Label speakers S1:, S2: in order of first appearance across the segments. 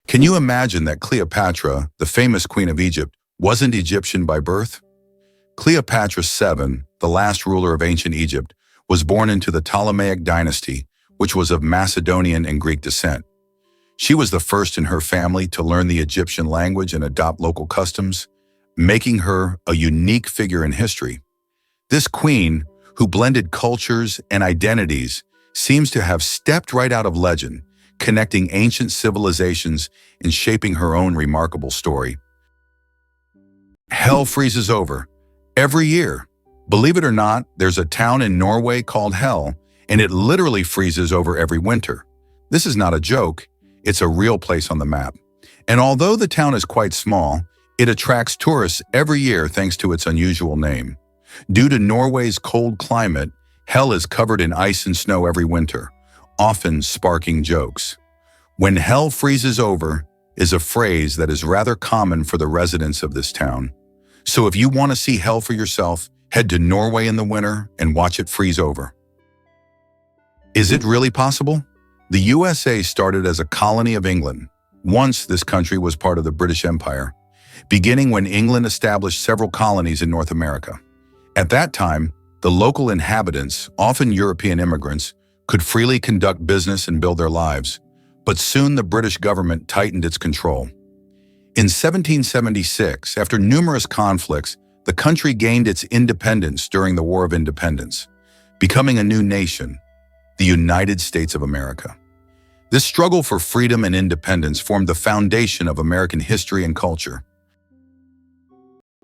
S1: Can you imagine that Cleopatra, the famous queen of Egypt, wasn't Egyptian by birth? Cleopatra VII, the last ruler of ancient Egypt, was born into the Ptolemaic dynasty, which was of Macedonian and Greek descent. She was the first in her family to learn the Egyptian language and adopt local customs, making her a unique figure in history. This queen, who blended cultures and identities, seems to have stepped right out of legend, connecting ancient civilizations and shaping her own remarkable story. Hell freezes over every year. Believe it or not, there's a town in Norway called Hell, and it literally freezes over every winter. This is not a joke, it's a real place on the map. And although the town is quite small, it attracts tourists every year thanks to its unusual name. Due to Norway's cold climate, Hell is covered in ice and snow every winter, often sparking jokes. "When hell freezes over" is a phrase that is rather common for the residents of this town. So if you want to see hell for yourself, head to Norway in the winter and watch it freeze over. Is it really possible? The USA started as a colony of England. Once this country was part of the British Empire, beginning when England established several colonies in North America. At that time, the local inhabitants, often European immigrants, could freely conduct business and build their lives, but soon the British government tightened its control. In 1776, after numerous conflicts, the country gained its independence during the War of Independence, becoming a new nation, the United States of America. This struggle for freedom and independence formed the foundation of American history and culture.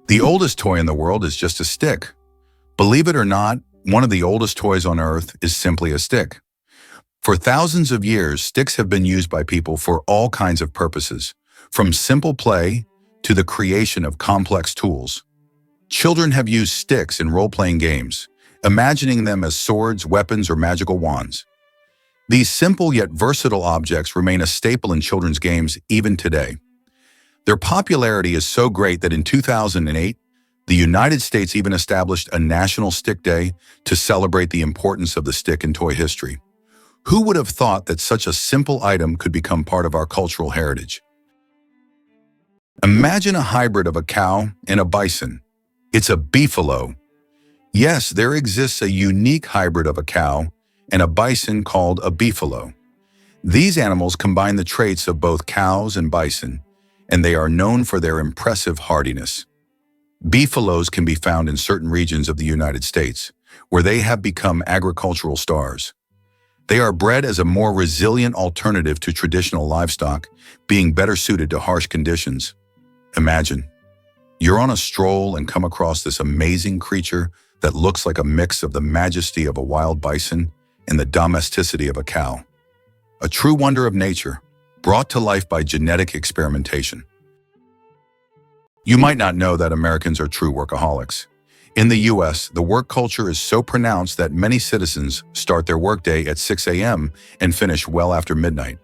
S1: The oldest toy in the world is just a stick. Believe it or not, one of the oldest toys on Earth is simply a stick. For thousands of years, sticks have been used by people for all kinds of purposes, from simple play to the creation of complex tools. Children have used sticks in role-playing games, imagining them as swords, weapons, or magical wands. These simple yet versatile objects remain a staple in children's games even today. Their popularity is so great that in 2008, the United States even established a National Stick Day to celebrate the importance of the stick in toy history. Who would have thought that such a simple item could become part of our cultural heritage? Imagine a hybrid of a cow and a bison. It's a beefalo. Yes, there exists a unique hybrid of a cow and a bison called a beefalo. These animals combine the traits of both cows and bison, and they are known for their impressive hardiness. Beefalos can be found in certain regions of the United States, where they have become agricultural stars. They are bred as a more resilient alternative to traditional livestock, being better suited to harsh conditions. Imagine, you're on a stroll and come across this amazing creature that looks like a mix of the majesty of a wild bison and the domesticity of a cow. A true wonder of nature, brought to life by genetic experimentation. You might not know that Americans are true workaholics. In the US, the work culture is so pronounced that many citizens start their workday at 6 a.m. and finish well after midnight.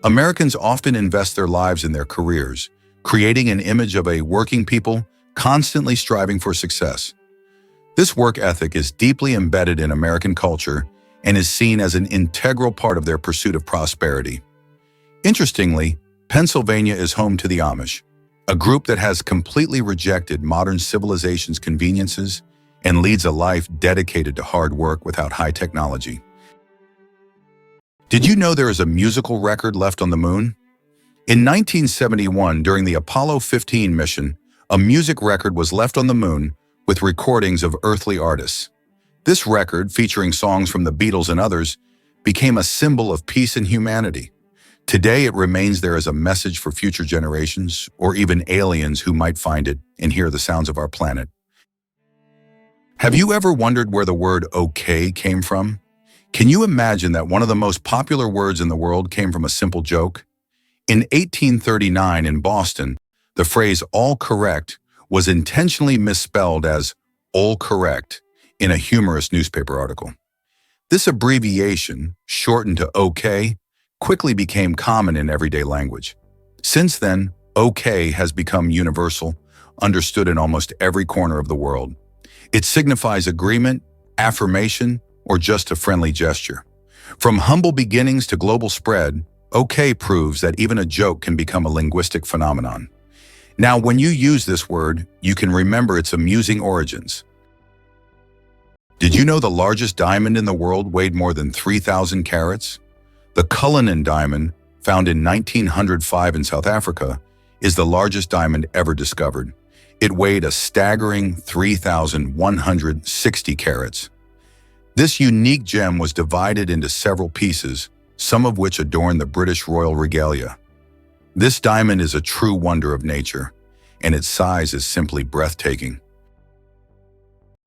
S1: Americans often invest their lives in their careers, creating an image of a working people constantly striving for success. This work ethic is deeply embedded in American culture and is seen as an integral part of their pursuit of prosperity. Interestingly, Pennsylvania is home to the Amish, a group that has completely rejected modern civilization's conveniences and leads a life dedicated to hard work without high technology. Did you know there is a musical record left on the moon? In 1971, during the Apollo 15 mission, a music record was left on the moon with recordings of earthly artists. This record, featuring songs from the Beatles and others, became a symbol of peace and humanity. Today, it remains there as a message for future generations, or even aliens who might find it and hear the sounds of our planet. Have you ever wondered where the word okay came from? Can you imagine that one of the most popular words in the world came from a simple joke? In 1839 in Boston, the phrase all correct was intentionally misspelled as all correct in a humorous newspaper article. This abbreviation, shortened to OK, quickly became common in everyday language. Since then, OK has become universal, understood in almost every corner of the world. It signifies agreement, affirmation, or just a friendly gesture. From humble beginnings to global spread, okay proves that even a joke can become a linguistic phenomenon. Now, when you use this word, you can remember its amusing origins. Did you know the largest diamond in the world weighed more than 3,000 carats? The Cullinan diamond, found in 1905 in South Africa, is the largest diamond ever discovered. It weighed a staggering 3,160 carats. This unique gem was divided into several pieces, some of which adorn the British royal regalia. This diamond is a true wonder of nature, and its size is simply breathtaking.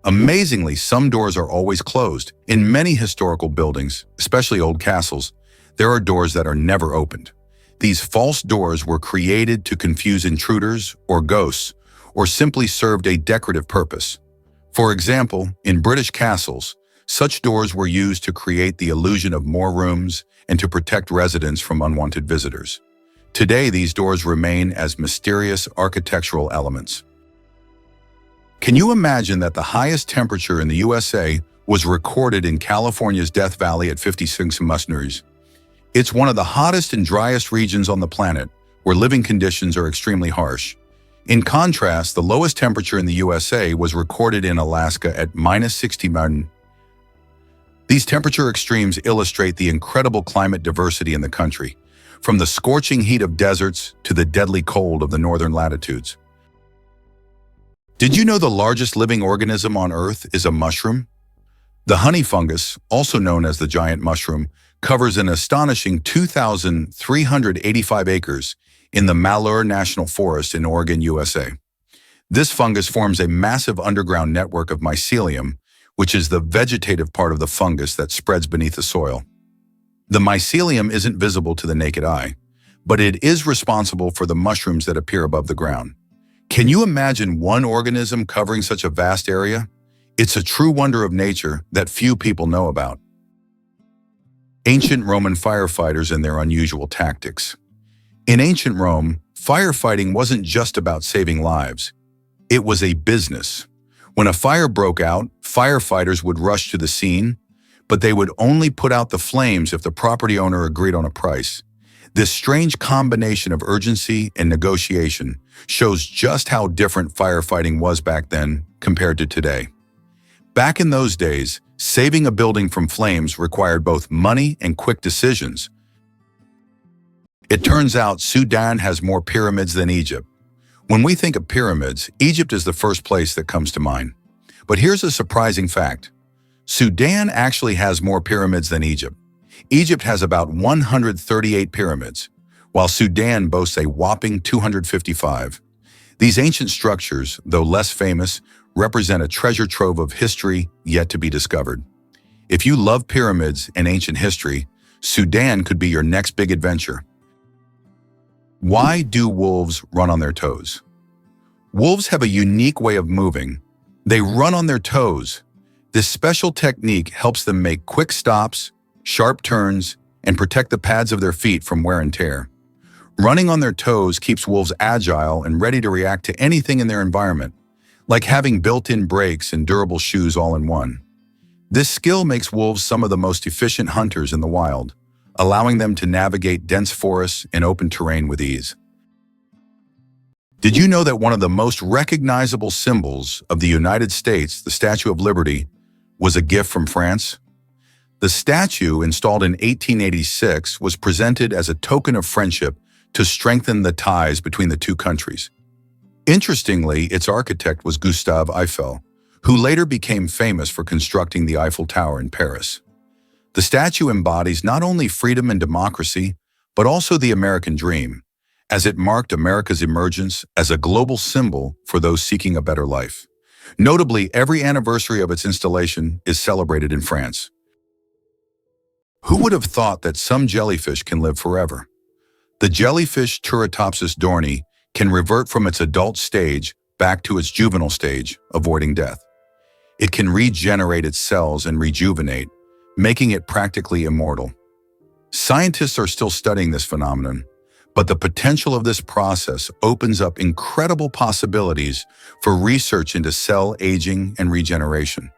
S1: Amazingly, some doors are always closed. In many historical buildings, especially old castles, there are doors that are never opened. These false doors were created to confuse intruders or ghosts, or simply served a decorative purpose. For example, in British castles, such doors were used to create the illusion of more rooms and to protect residents from unwanted visitors. Today, these doors remain as mysterious architectural elements. Can you imagine that the highest temperature in the USA was recorded in California's Death Valley at 56 degrees? It's one of the hottest and driest regions on the planet, where living conditions are extremely harsh. In contrast, the lowest temperature in the USA was recorded in Alaska at -60. These temperature extremes illustrate the incredible climate diversity in the country, from the scorching heat of deserts to the deadly cold of the northern latitudes. Did you know the largest living organism on Earth is a mushroom? The honey fungus, also known as the giant mushroom, covers an astonishing 2,385 acres in the Malheur National Forest in Oregon, USA. This fungus forms a massive underground network of mycelium, which is the vegetative part of the fungus that spreads beneath the soil. The mycelium isn't visible to the naked eye, but it is responsible for the mushrooms that appear above the ground. Can you imagine one organism covering such a vast area? It's a true wonder of nature that few people know about. Ancient Roman firefighters and their unusual tactics. In ancient Rome, firefighting wasn't just about saving lives. It was a business. When a fire broke out, firefighters would rush to the scene, but they would only put out the flames if the property owner agreed on a price. This strange combination of urgency and negotiation shows just how different firefighting was back then compared to today. Back in those days, saving a building from flames required both money and quick decisions. It turns out Sudan has more pyramids than Egypt. When we think of pyramids, Egypt is the first place that comes to mind. But here's a surprising fact. Sudan actually has more pyramids than Egypt. Egypt has about 138 pyramids, while Sudan boasts a whopping 255. These ancient structures, though less famous, represent a treasure trove of history yet to be discovered. If you love pyramids and ancient history, Sudan could be your next big adventure. Why do wolves run on their toes? Wolves have a unique way of moving. They run on their toes. This special technique helps them make quick stops, sharp turns, and protect the pads of their feet from wear and tear. Running on their toes keeps wolves agile and ready to react to anything in their environment, like having built-in brakes and durable shoes all in one. This skill makes wolves some of the most efficient hunters in the wild, allowing them to navigate dense forests and open terrain with ease. Did you know that one of the most recognizable symbols of the United States, the Statue of Liberty, was a gift from France? The statue, installed in 1886, was presented as a token of friendship to strengthen the ties between the two countries. Interestingly, its architect was Gustave Eiffel, who later became famous for constructing the Eiffel Tower in Paris. The statue embodies not only freedom and democracy, but also the American dream, as it marked America's emergence as a global symbol for those seeking a better life. Notably, every anniversary of its installation is celebrated in France. Who would have thought that some jellyfish can live forever? The jellyfish Turritopsis dohrnii can revert from its adult stage back to its juvenile stage, avoiding death. It can regenerate its cells and rejuvenate, making it practically immortal. Scientists are still studying this phenomenon, but the potential of this process opens up incredible possibilities for research into cell aging and regeneration.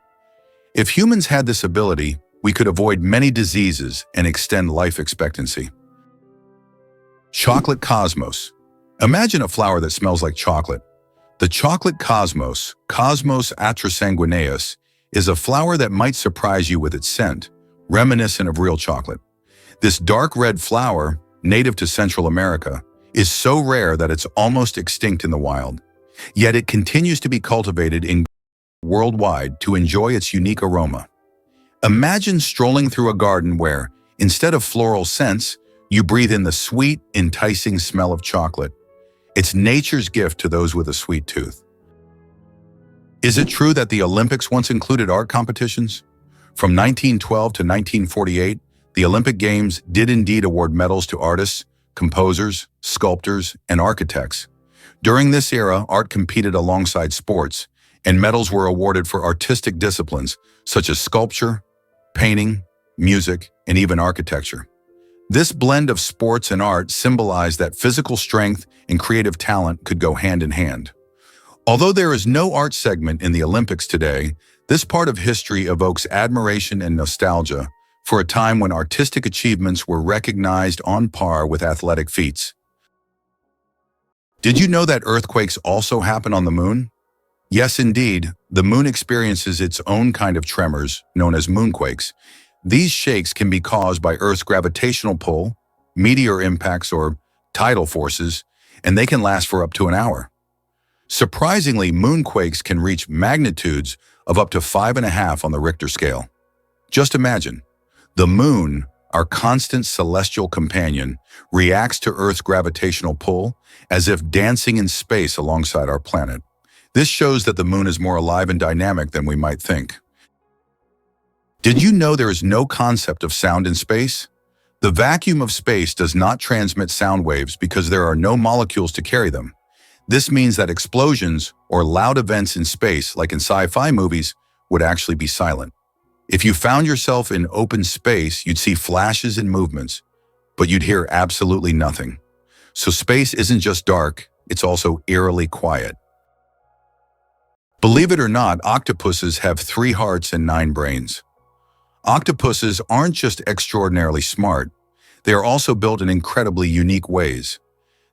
S1: If humans had this ability, we could avoid many diseases and extend life expectancy. Chocolate cosmos. Imagine a flower that smells like chocolate. The chocolate cosmos, Cosmos atrasanguineus, is a flower that might surprise you with its scent, reminiscent of real chocolate. This dark red flower, native to Central America, is so rare that it's almost extinct in the wild. Yet it continues to be cultivated worldwide to enjoy its unique aroma. Imagine strolling through a garden where, instead of floral scents, you breathe in the sweet, enticing smell of chocolate. It's nature's gift to those with a sweet tooth. Is it true that the Olympics once included art competitions? From 1912 to 1948, the Olympic Games did indeed award medals to artists, composers, sculptors, and architects. During this era, art competed alongside sports, and medals were awarded for artistic disciplines such as sculpture, painting, music, and even architecture. This blend of sports and art symbolized that physical strength and creative talent could go hand in hand. Although there is no art segment in the Olympics today, this part of history evokes admiration and nostalgia for a time when artistic achievements were recognized on par with athletic feats. Did you know that earthquakes also happen on the moon? Yes, indeed, the moon experiences its own kind of tremors, known as moonquakes. These shakes can be caused by Earth's gravitational pull, meteor impacts, or tidal forces, and they can last for up to an hour. Surprisingly, moonquakes can reach magnitudes of up to 5.5 on the Richter scale. Just imagine, the moon, our constant celestial companion, reacts to Earth's gravitational pull as if dancing in space alongside our planet. This shows that the moon is more alive and dynamic than we might think. Did you know there is no concept of sound in space? The vacuum of space does not transmit sound waves because there are no molecules to carry them. This means that explosions or loud events in space, like in sci-fi movies, would actually be silent. If you found yourself in open space, you'd see flashes and movements, but you'd hear absolutely nothing. So space isn't just dark, it's also eerily quiet. Believe it or not, octopuses have 3 hearts and 9 brains. Octopuses aren't just extraordinarily smart, they are also built in incredibly unique ways.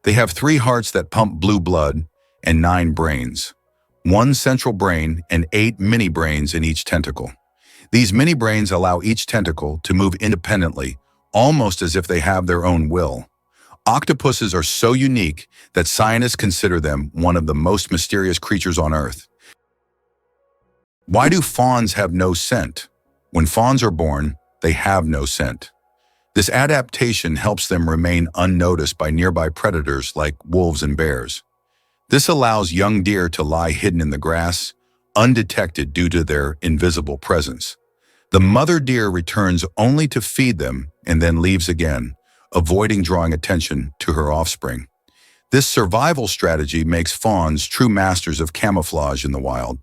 S1: They have 3 hearts that pump blue blood and 9 brains, 1 central brain and 8 mini brains in each tentacle. These mini brains allow each tentacle to move independently, almost as if they have their own will. Octopuses are so unique that scientists consider them one of the most mysterious creatures on Earth. Why do fawns have no scent? When fawns are born, they have no scent. This adaptation helps them remain unnoticed by nearby predators like wolves and bears. This allows young deer to lie hidden in the grass, undetected due to their invisible presence. The mother deer returns only to feed them and then leaves again, avoiding drawing attention to her offspring. This survival strategy makes fawns true masters of camouflage in the wild.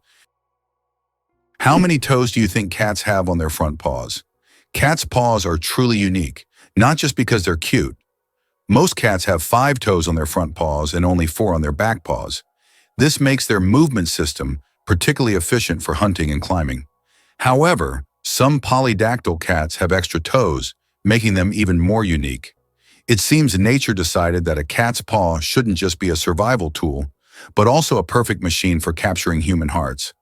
S1: How many toes do you think cats have on their front paws? Cats' paws are truly unique, not just because they're cute. Most cats have 5 toes on their front paws and only 4 on their back paws. This makes their movement system particularly efficient for hunting and climbing. However, some polydactyl cats have extra toes, making them even more unique. It seems nature decided that a cat's paw shouldn't just be a survival tool, but also a perfect machine for capturing human hearts.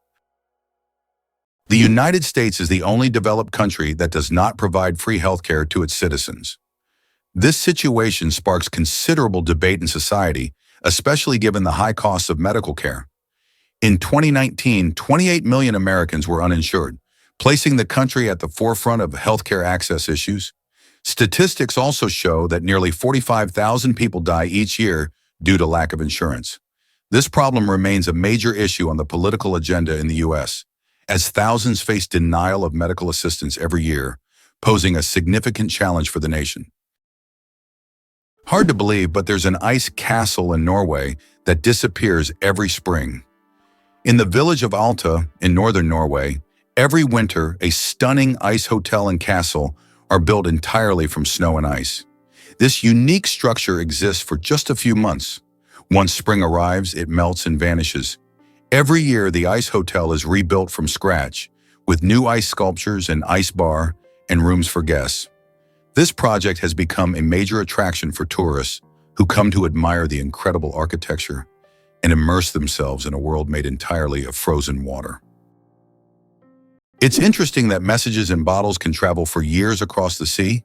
S1: The United States is the only developed country that does not provide free healthcare to its citizens. This situation sparks considerable debate in society, especially given the high costs of medical care. In 2019, 28 million Americans were uninsured, placing the country at the forefront of healthcare access issues. Statistics also show that nearly 45,000 people die each year due to lack of insurance. This problem remains a major issue on the political agenda in the U.S., as thousands face denial of medical assistance every year, posing a significant challenge for the nation. Hard to believe, but there's an ice castle in Norway that disappears every spring. In the village of Alta in northern Norway, every winter a stunning ice hotel and castle are built entirely from snow and ice. This unique structure exists for just a few months. Once spring arrives, it melts and vanishes. Every year, the ice hotel is rebuilt from scratch, with new ice sculptures, an ice bar, and rooms for guests. This project has become a major attraction for tourists, who come to admire the incredible architecture and immerse themselves in a world made entirely of frozen water. It's interesting that messages in bottles can travel for years across the sea.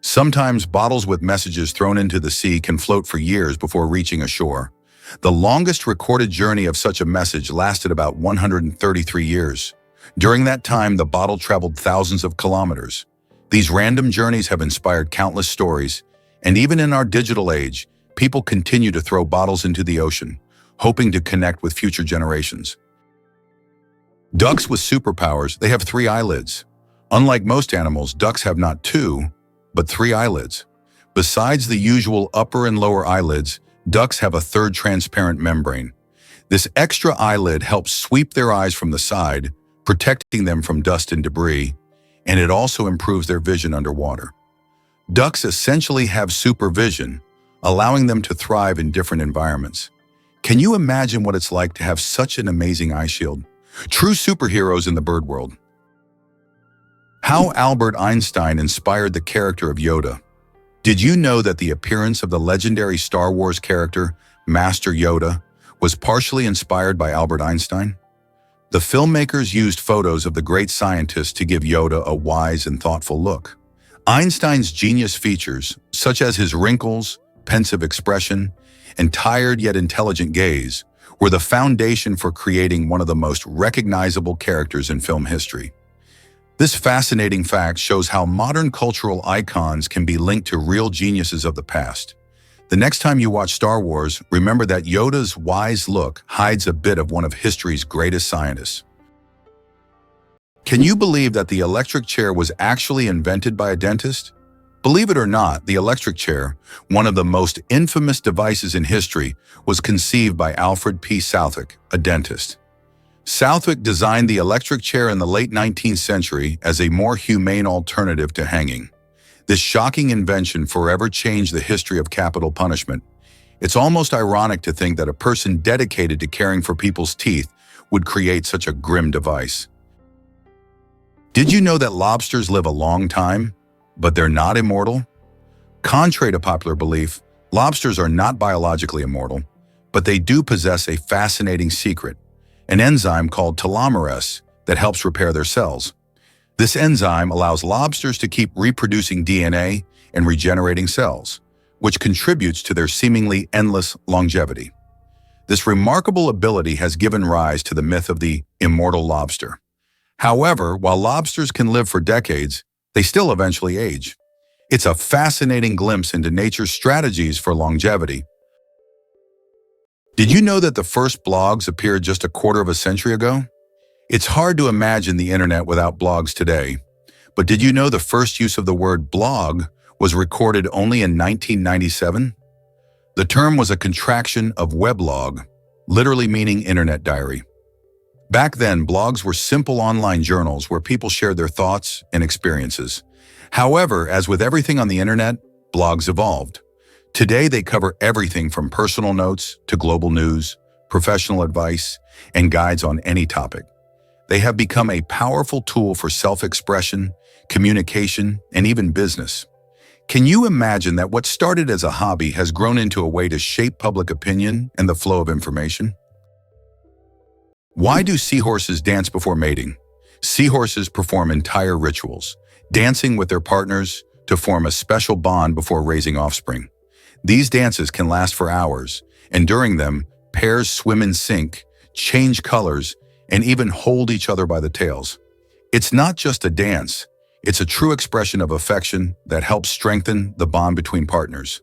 S1: Sometimes bottles with messages thrown into the sea can float for years before reaching a shore. The longest recorded journey of such a message lasted about 133 years. During that time, the bottle traveled thousands of kilometers. These random journeys have inspired countless stories, and even in our digital age, people continue to throw bottles into the ocean, hoping to connect with future generations. Ducks with superpowers, they have 3 eyelids. Unlike most animals, ducks have not 2, but 3 eyelids. Besides the usual upper and lower eyelids, ducks have a third transparent membrane. This extra eyelid helps sweep their eyes from the side, protecting them from dust and debris, and it also improves their vision underwater. Ducks essentially have supervision, allowing them to thrive in different environments. Can you imagine what it's like to have such an amazing eye shield? True superheroes in the bird world. How Albert Einstein inspired the character of Yoda. Did you know that the appearance of the legendary Star Wars character, Master Yoda, was partially inspired by Albert Einstein? The filmmakers used photos of the great scientist to give Yoda a wise and thoughtful look. Einstein's genius features, such as his wrinkles, pensive expression, and tired yet intelligent gaze, were the foundation for creating one of the most recognizable characters in film history. This fascinating fact shows how modern cultural icons can be linked to real geniuses of the past. The next time you watch Star Wars, remember that Yoda's wise look hides a bit of one of history's greatest scientists. Can you believe that the electric chair was actually invented by a dentist? Believe it or not, the electric chair, one of the most infamous devices in history, was conceived by Alfred P. Southwick, a dentist. Southwick designed the electric chair in the late 19th century as a more humane alternative to hanging. This shocking invention forever changed the history of capital punishment. It's almost ironic to think that a person dedicated to caring for people's teeth would create such a grim device. Did you know that lobsters live a long time, but they're not immortal? Contrary to popular belief, lobsters are not biologically immortal, but they do possess a fascinating secret, an enzyme called telomerase that helps repair their cells. This enzyme allows lobsters to keep reproducing DNA and regenerating cells, which contributes to their seemingly endless longevity. This remarkable ability has given rise to the myth of the immortal lobster. However, while lobsters can live for decades, they still eventually age. It's a fascinating glimpse into nature's strategies for longevity. Did you know that the first blogs appeared just a quarter of a century ago? It's hard to imagine the internet without blogs today. But did you know the first use of the word blog was recorded only in 1997? The term was a contraction of weblog, literally meaning internet diary. Back then, blogs were simple online journals where people shared their thoughts and experiences. However, as with everything on the internet, blogs evolved. Today, they cover everything from personal notes to global news, professional advice, and guides on any topic. They have become a powerful tool for self-expression, communication, and even business. Can you imagine that what started as a hobby has grown into a way to shape public opinion and the flow of information? Why do seahorses dance before mating? Seahorses perform entire rituals, dancing with their partners to form a special bond before raising offspring. These dances can last for hours, and during them, pairs swim in sync, change colors, and even hold each other by the tails. It's not just a dance, it's a true expression of affection that helps strengthen the bond between partners.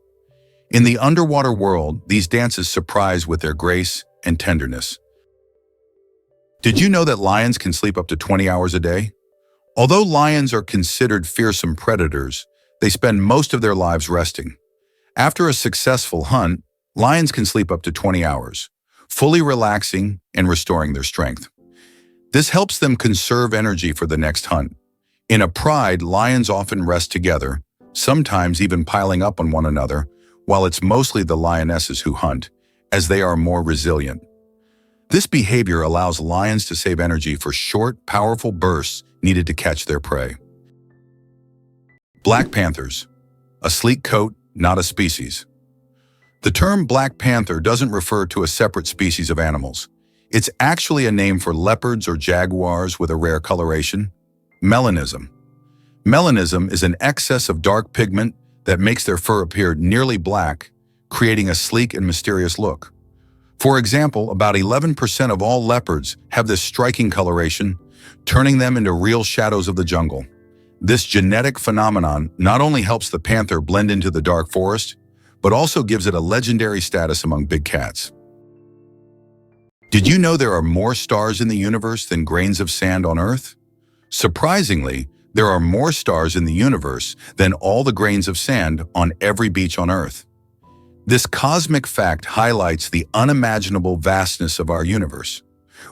S1: In the underwater world, these dances surprise with their grace and tenderness. Did you know that lions can sleep up to 20 hours a day? Although lions are considered fearsome predators, they spend most of their lives resting. After a successful hunt, lions can sleep up to 20 hours, fully relaxing and restoring their strength. This helps them conserve energy for the next hunt. In a pride, lions often rest together, sometimes even piling up on one another, while it's mostly the lionesses who hunt, as they are more resilient. This behavior allows lions to save energy for short, powerful bursts needed to catch their prey. Black panthers, a sleek coat, not a species. The term Black Panther doesn't refer to a separate species of animals. It's actually a name for leopards or jaguars with a rare coloration. Melanism. Melanism is an excess of dark pigment that makes their fur appear nearly black, creating a sleek and mysterious look. For example, about 11% of all leopards have this striking coloration, turning them into real shadows of the jungle. This genetic phenomenon not only helps the panther blend into the dark forest, but also gives it a legendary status among big cats. Did you know there are more stars in the universe than grains of sand on Earth? Surprisingly, there are more stars in the universe than all the grains of sand on every beach on Earth. This cosmic fact highlights the unimaginable vastness of our universe.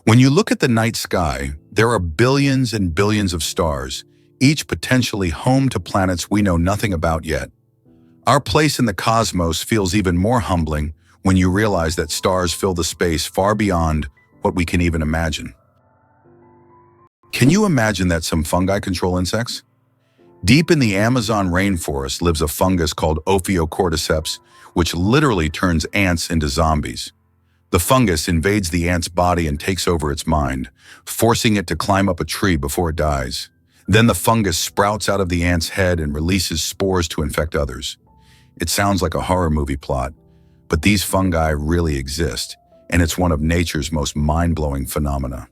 S1: When you look at the night sky, there are billions and billions of stars, each potentially home to planets we know nothing about yet. Our place in the cosmos feels even more humbling when you realize that stars fill the space far beyond what we can even imagine. Can you imagine that some fungi control insects? Deep in the Amazon rainforest lives a fungus called Ophiocordyceps, which literally turns ants into zombies. The fungus invades the ant's body and takes over its mind, forcing it to climb up a tree before it dies. Then the fungus sprouts out of the ant's head and releases spores to infect others. It sounds like a horror movie plot, but these fungi really exist, and it's one of nature's most mind-blowing phenomena.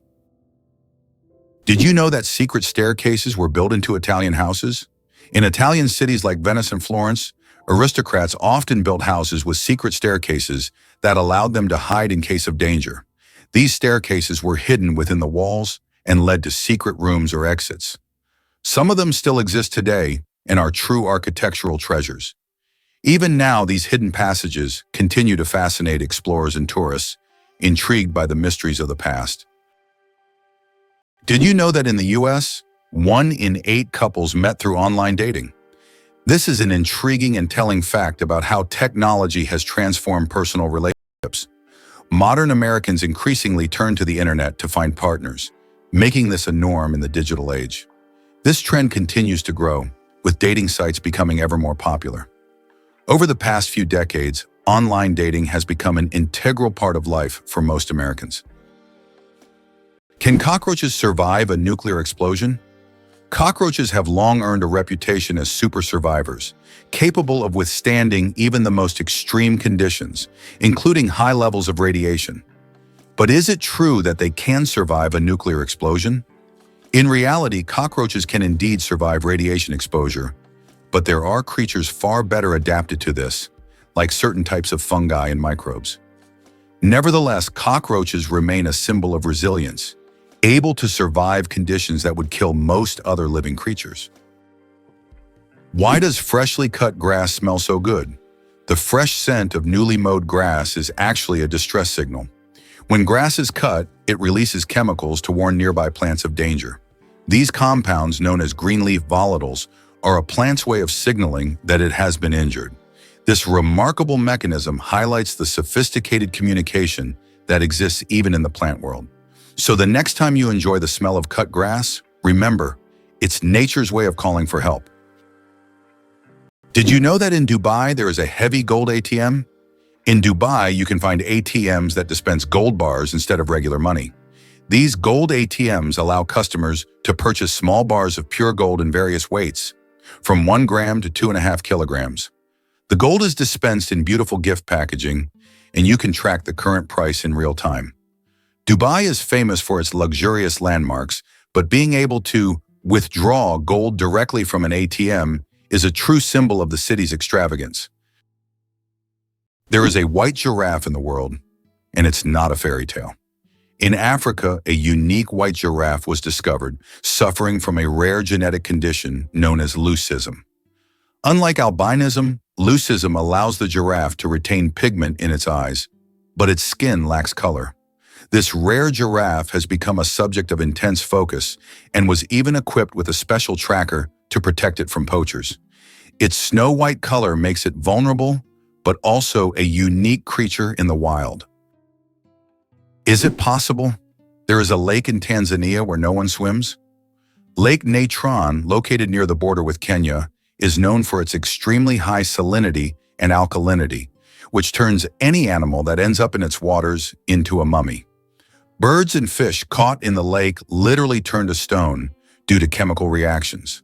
S1: Did you know that secret staircases were built into Italian houses? In Italian cities like Venice and Florence, aristocrats often built houses with secret staircases that allowed them to hide in case of danger. These staircases were hidden within the walls and led to secret rooms or exits. Some of them still exist today and are true architectural treasures. Even now, these hidden passages continue to fascinate explorers and tourists, intrigued by the mysteries of the past. Did you know that in the US, 1 in 8 couples met through online dating? This is an intriguing and telling fact about how technology has transformed personal relationships. Modern Americans increasingly turn to the internet to find partners, making this a norm in the digital age. This trend continues to grow, with dating sites becoming ever more popular. Over the past few decades, online dating has become an integral part of life for most Americans. Can cockroaches survive a nuclear explosion? Cockroaches have long earned a reputation as super survivors, capable of withstanding even the most extreme conditions, including high levels of radiation. But is it true that they can survive a nuclear explosion? In reality, cockroaches can indeed survive radiation exposure, but there are creatures far better adapted to this, like certain types of fungi and microbes. Nevertheless, cockroaches remain a symbol of resilience, able to survive conditions that would kill most other living creatures. Why does freshly cut grass smell so good? The fresh scent of newly mowed grass is actually a distress signal. When grass is cut, it releases chemicals to warn nearby plants of danger. These compounds, known as greenleaf volatiles, are a plant's way of signaling that it has been injured. This remarkable mechanism highlights the sophisticated communication that exists even in the plant world. So the next time you enjoy the smell of cut grass, remember, it's nature's way of calling for help. Did you know that in Dubai there is a heavy gold ATM? In Dubai, you can find ATMs that dispense gold bars instead of regular money. These gold ATMs allow customers to purchase small bars of pure gold in various weights, from 1 gram to 2.5 kilograms. The gold is dispensed in beautiful gift packaging, and you can track the current price in real time. Dubai is famous for its luxurious landmarks, but being able to withdraw gold directly from an ATM is a true symbol of the city's extravagance. There is a white giraffe in the world, and it's not a fairy tale. In Africa, a unique white giraffe was discovered, suffering from a rare genetic condition known as leucism. Unlike albinism, leucism allows the giraffe to retain pigment in its eyes, but its skin lacks color. This rare giraffe has become a subject of intense focus and was even equipped with a special tracker to protect it from poachers. Its snow-white color makes it vulnerable, but also a unique creature in the wild. Is it possible there is a lake in Tanzania where no one swims? Lake Natron, located near the border with Kenya, is known for its extremely high salinity and alkalinity, which turns any animal that ends up in its waters into a mummy. Birds and fish caught in the lake literally turn to stone due to chemical reactions.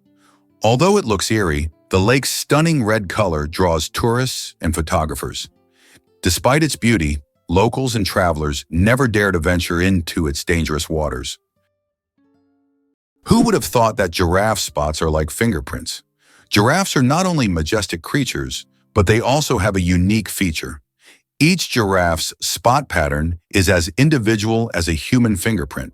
S1: Although it looks eerie, the lake's stunning red color draws tourists and photographers. Despite its beauty, locals and travelers never dare to venture into its dangerous waters. Who would have thought that giraffe spots are like fingerprints? Giraffes are not only majestic creatures, but they also have a unique feature. Each giraffe's spot pattern is as individual as a human fingerprint.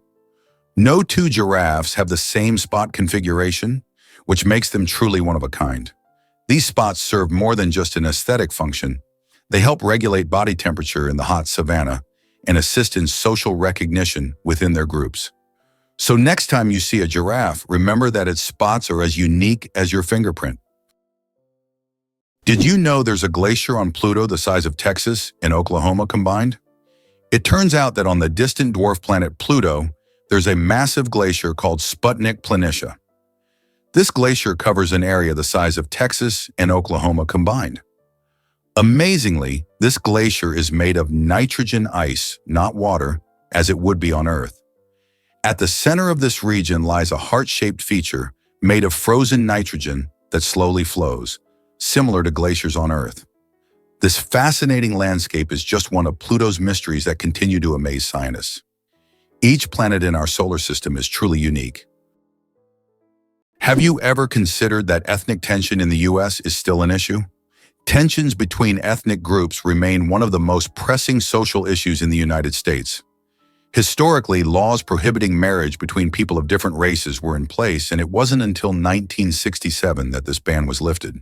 S1: No two giraffes have the same spot configuration, which makes them truly one of a kind. These spots serve more than just an aesthetic function. They help regulate body temperature in the hot savanna and assist in social recognition within their groups. So next time you see a giraffe, remember that its spots are as unique as your fingerprint. Did you know there's a glacier on Pluto the size of Texas and Oklahoma combined? It turns out that on the distant dwarf planet Pluto, there's a massive glacier called Sputnik Planitia. This glacier covers an area the size of Texas and Oklahoma combined. Amazingly, this glacier is made of nitrogen ice, not water, as it would be on Earth. At the center of this region lies a heart-shaped feature made of frozen nitrogen that slowly flows, similar to glaciers on Earth. This fascinating landscape is just one of Pluto's mysteries that continue to amaze scientists. Each planet in our solar system is truly unique. Have you ever considered that ethnic tension in the US is still an issue? Tensions between ethnic groups remain one of the most pressing social issues in the United States. Historically, laws prohibiting marriage between people of different races were in place, and it wasn't until 1967 that this ban was lifted.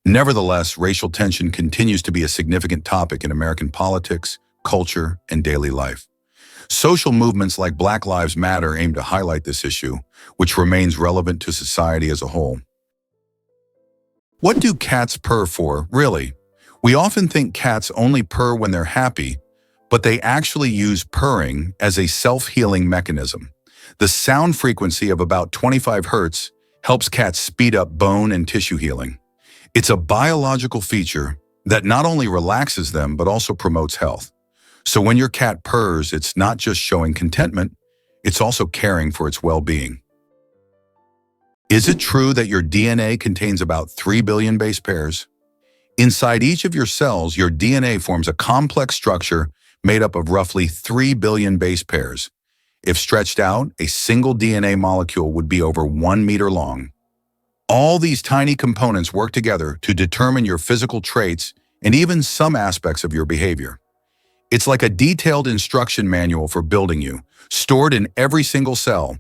S1: Nevertheless, racial tension continues to be a significant topic in American politics, culture, and daily life. Social movements like Black Lives Matter aim to highlight this issue, which remains relevant to society as a whole. What do cats purr for, really? We often think cats only purr when they're happy, but they actually use purring as a self-healing mechanism. The sound frequency of about 25 Hz helps cats speed up bone and tissue healing. It's a biological feature that not only relaxes them, but also promotes health. So when your cat purrs, it's not just showing contentment, it's also caring for its well-being. Is it true that your DNA contains about 3 billion base pairs? Inside each of your cells, your DNA forms a complex structure made up of roughly 3 billion base pairs. If stretched out, a single DNA molecule would be over 1 meter long. All these tiny components work together to determine your physical traits and even some aspects of your behavior. It's like a detailed instruction manual for building you, stored in every single cell.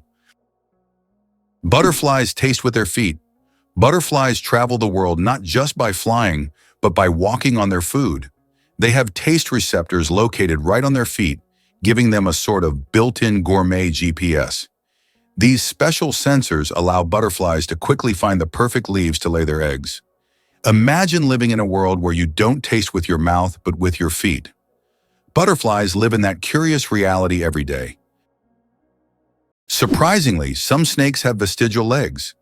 S1: Butterflies taste with their feet. Butterflies travel the world not just by flying, but by walking on their food. They have taste receptors located right on their feet, giving them a sort of built-in gourmet GPS. These special sensors allow butterflies to quickly find the perfect leaves to lay their eggs. Imagine living in a world where you don't taste with your mouth, but with your feet. Butterflies live in that curious reality every day. Surprisingly, some snakes have vestigial legs.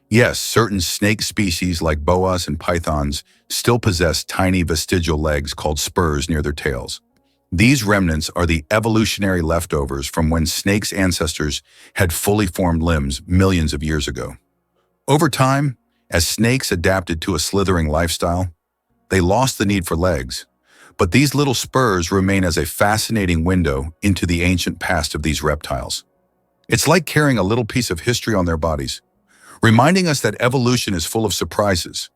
S1: Yes, certain snake species like boas and pythons still possess tiny vestigial legs called spurs near their tails. These remnants are the evolutionary leftovers from when snakes' ancestors had fully formed limbs millions of years ago. Over time, as snakes adapted to a slithering lifestyle, they lost the need for legs. But these little spurs remain as a fascinating window into the ancient past of these reptiles. It's like carrying a little piece of history on their bodies, reminding us that evolution is full of surprises.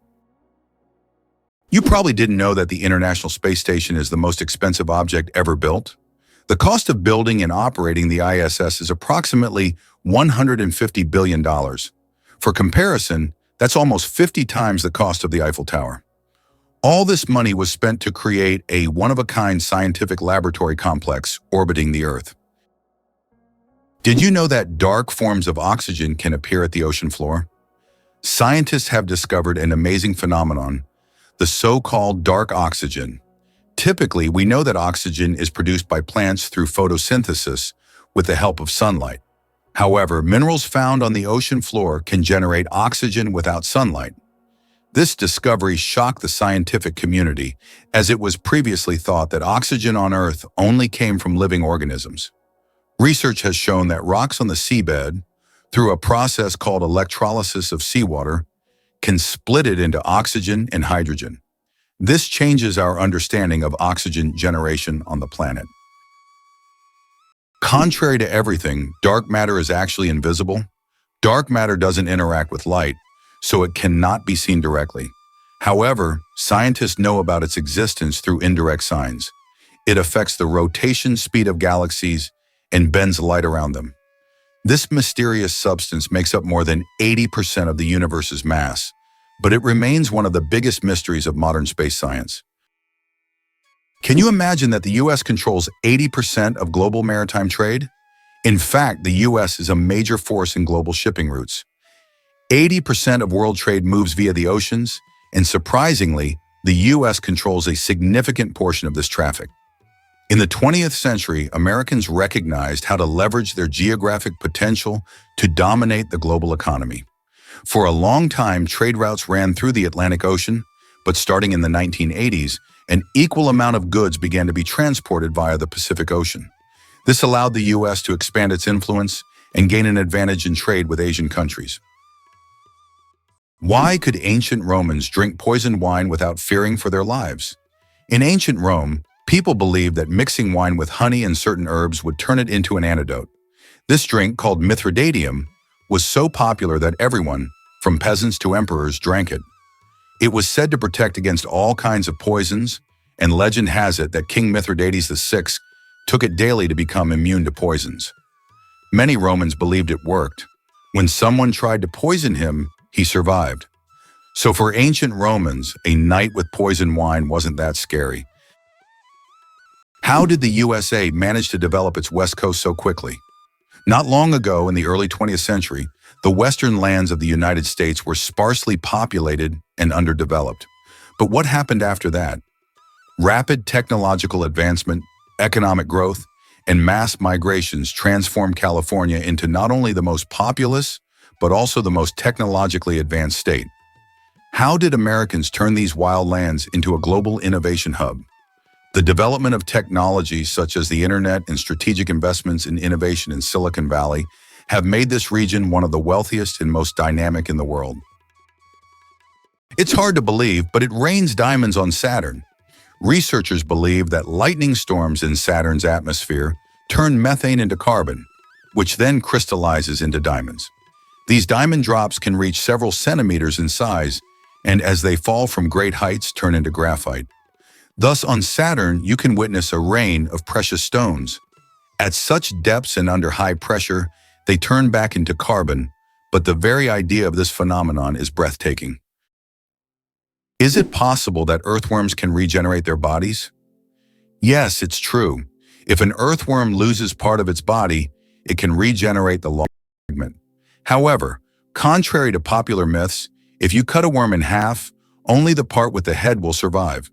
S1: You probably didn't know that the International Space Station is the most expensive object ever built. The cost of building and operating the ISS is approximately $150 billion. For comparison, that's almost 50 times the cost of the Eiffel Tower. All this money was spent to create a one-of-a-kind scientific laboratory complex orbiting the Earth. Did you know that dark forms of oxygen can appear at the ocean floor? Scientists have discovered an amazing phenomenon, the so-called dark oxygen. Typically, we know that oxygen is produced by plants through photosynthesis with the help of sunlight. However, minerals found on the ocean floor can generate oxygen without sunlight. This discovery shocked the scientific community, as it was previously thought that oxygen on Earth only came from living organisms. Research has shown that rocks on the seabed, through a process called electrolysis of seawater, can split it into oxygen and hydrogen. This changes our understanding of oxygen generation on the planet. Contrary to everything, dark matter is actually invisible. Dark matter doesn't interact with light, so it cannot be seen directly. However, scientists know about its existence through indirect signs. It affects the rotation speed of galaxies and bends light around them. This mysterious substance makes up more than 80% of the universe's mass, but it remains one of the biggest mysteries of modern space science. Can you imagine that the US controls 80% of global maritime trade? In fact, the US is a major force in global shipping routes. 80% of world trade moves via the oceans, and surprisingly, the US controls a significant portion of this traffic. In the 20th century, Americans recognized how to leverage their geographic potential to dominate the global economy. For a long time, trade routes ran through the Atlantic Ocean, but starting in the 1980s, an equal amount of goods began to be transported via the Pacific Ocean. This allowed the U.S. to expand its influence and gain an advantage in trade with Asian countries. Why could ancient Romans drink poisoned wine without fearing for their lives? In ancient Rome, people believed that mixing wine with honey and certain herbs would turn it into an antidote. This drink, called Mithridatium, was so popular that everyone, from peasants to emperors, drank it. It was said to protect against all kinds of poisons, and legend has it that King Mithridates VI took it daily to become immune to poisons. Many Romans believed it worked. When someone tried to poison him, he survived. So for ancient Romans, a night with poisoned wine wasn't that scary. How did the USA manage to develop its West Coast so quickly? Not long ago, in the early 20th century, the western lands of the United States were sparsely populated and underdeveloped. But what happened after that? Rapid technological advancement, economic growth, and mass migrations transformed California into not only the most populous, but also the most technologically advanced state. How did Americans turn these wild lands into a global innovation hub? The development of technologies such as the internet and strategic investments in innovation in Silicon Valley have made this region one of the wealthiest and most dynamic in the world. It's hard to believe, but it rains diamonds on Saturn. Researchers believe that lightning storms in Saturn's atmosphere turn methane into carbon, which then crystallizes into diamonds. These diamond drops can reach several centimeters in size, and as they fall from great heights, turn into graphite. Thus, on Saturn, you can witness a rain of precious stones. At such depths and under high pressure, they turn back into carbon, but the very idea of this phenomenon is breathtaking. Is it possible that earthworms can regenerate their bodies? Yes, it's true. If an earthworm loses part of its body, it can regenerate the lost fragment. However, contrary to popular myths, if you cut a worm in half, only the part with the head will survive.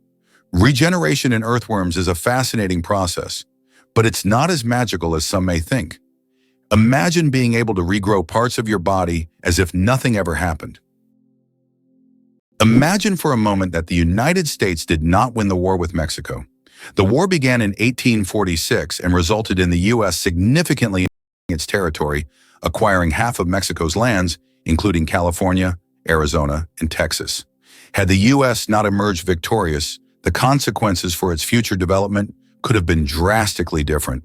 S1: Regeneration in earthworms is a fascinating process, but it's not as magical as some may think. Imagine being able to regrow parts of your body as if nothing ever happened. Imagine for a moment that the United States did not win the war with Mexico. The war began in 1846 and resulted in the U.S. significantly increasing its territory, acquiring half of Mexico's lands, including California, Arizona, and Texas. Had the U.S. not emerged victorious, the consequences for its future development could have been drastically different.